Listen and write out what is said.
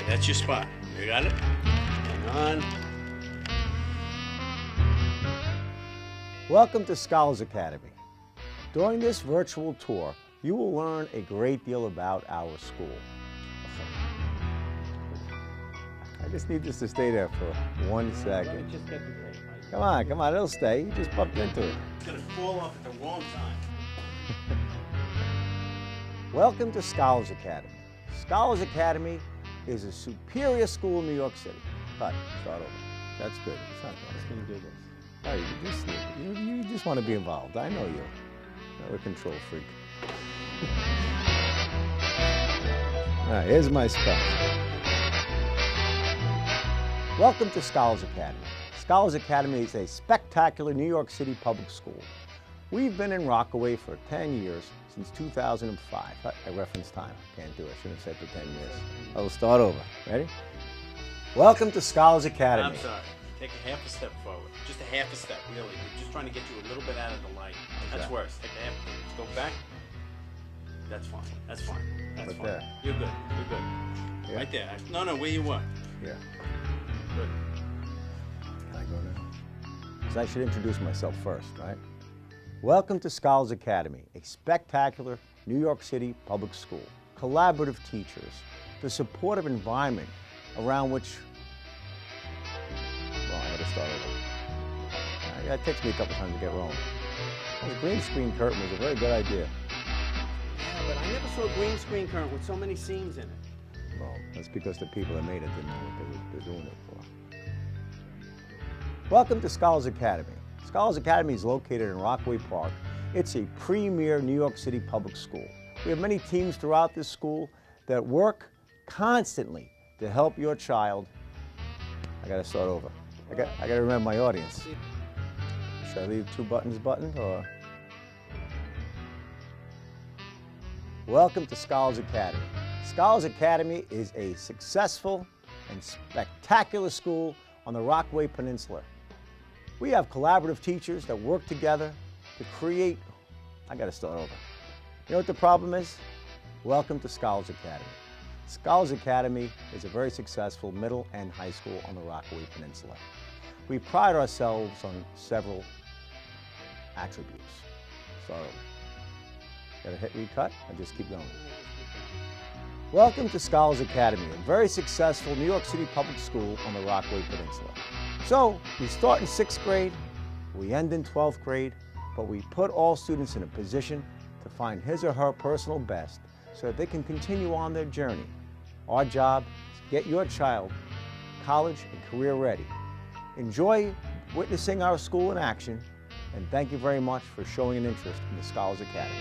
Okay, that's your spot. You got it? Hang on. Welcome to Scholars Academy. During this virtual tour, you will learn a great deal about our school. I just need this to stay there for 1 second. Let me just get the tape. Come on, it'll stay. You just bumped into it. It's gonna fall off at the wrong time. Welcome to Scholars Academy. Scholars Academy is a superior school in New York City. Cut, start over. That's good. It's not just gonna do this. Oh, you just want to be involved. I know you. You're a control freak. All right, here's my spell. Welcome to Scholars Academy. Scholars Academy is a spectacular New York City public school. We've been in Rockaway for 10 years, since 2005. I referenced time. Can't do it. I shouldn't have said for 10 years. I will start over. Ready? Welcome to Scholars Academy. I'm sorry. Take a half a step forward. Just a half a step, really. We're just trying to get you a little bit out of the light. That's worse. Take a half. Let's go back. That's fine. That's fine. That's Right fine. there. You're good. You're good. Yeah. Right there. No, where you were. Here. Good. Can I go now? Because I should introduce myself first, right? Welcome to Scholars Academy, a spectacular New York City public school. Collaborative teachers, the supportive environment around which, well, I gotta start over. It takes me a couple times to get rolling. The green screen curtain was a very good idea. Yeah, but I never saw a green screen curtain with so many scenes in it. Well, that's because the people that made it didn't know what they're doing it for. Welcome to Scholars Academy. Scholars Academy is located in Rockaway Park. It's a premier New York City public school. We have many teams throughout this school that work constantly to help your child. I gotta start over. I gotta remember my audience. Should I leave 2 buttons buttoned or? Welcome to Scholars Academy. Scholars Academy is a successful and spectacular school on the Rockaway Peninsula. We have collaborative teachers that work together to create, I gotta start over. You know what the problem is? Welcome to Scholars Academy. Scholars Academy is a very successful middle and high school on the Rockaway Peninsula. We pride ourselves on several attributes. Start over. Gotta hit recut and just keep going. Welcome to Scholars Academy, a very successful New York City public school on the Rockaway Peninsula. So, we start in 6th grade, we end in 12th grade, but we put all students in a position to find his or her personal best so that they can continue on their journey. Our job is to get your child college and career ready. Enjoy witnessing our school in action, and thank you very much for showing an interest in the Scholars Academy.